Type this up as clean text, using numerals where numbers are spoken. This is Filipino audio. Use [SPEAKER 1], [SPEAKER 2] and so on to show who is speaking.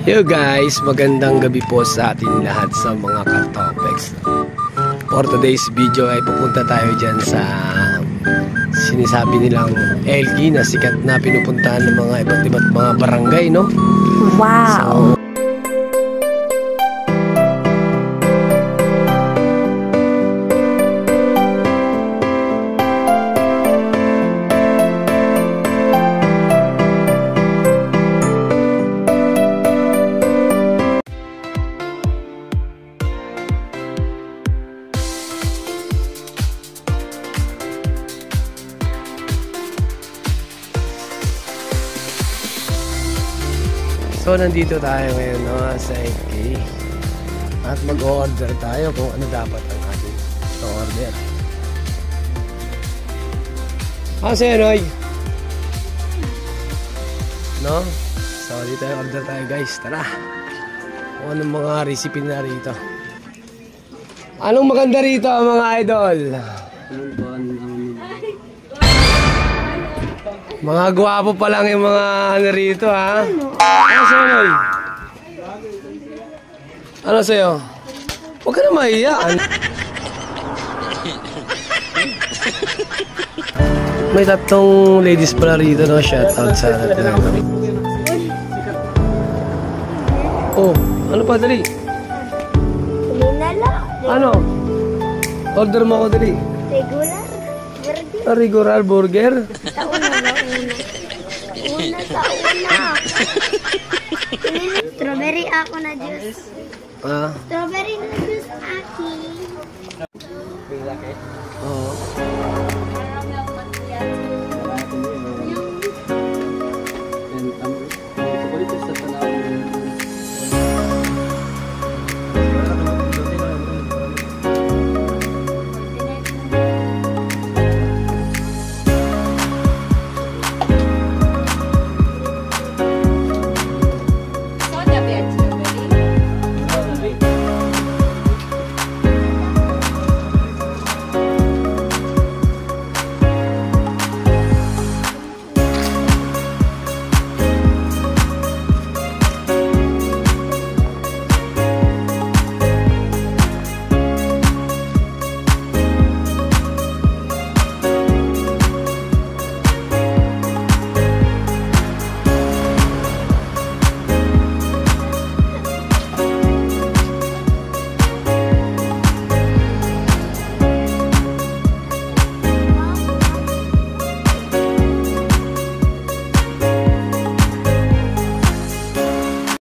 [SPEAKER 1] Yo guys, magandang gabi po sa atin lahat sa mga Kartopex. For today's video ay pupunta tayo dyan sa sinasabi nilang LG na sikat na pinupuntahan ng mga iba't iba't mga barangay, no?
[SPEAKER 2] Wow!
[SPEAKER 1] So nandito tayo ngayon, no, sa FK at mag-order tayo kung ano dapat ang ating order. Sa'yo, Noy? No? So dito tayo order tayo guys, tara. Kung anong mga recipe na rito. Anong maganda rito mga idol? Mga gwapo pa lang yung mga ano rito, ha? Ano sa'yo, Noy? Ano sa'yo? Huwag ka na mahiyaan. May tatlong ladies pala rito, no? Shoutout sa natin. Oh, ano pa, dali? Ano? Order mo ako, dali.
[SPEAKER 2] Regular burger.
[SPEAKER 1] Regular burger?
[SPEAKER 2] Una. Strawberry ako na juice.
[SPEAKER 1] Ah?
[SPEAKER 2] Strawberry na juice aki.
[SPEAKER 1] Oo.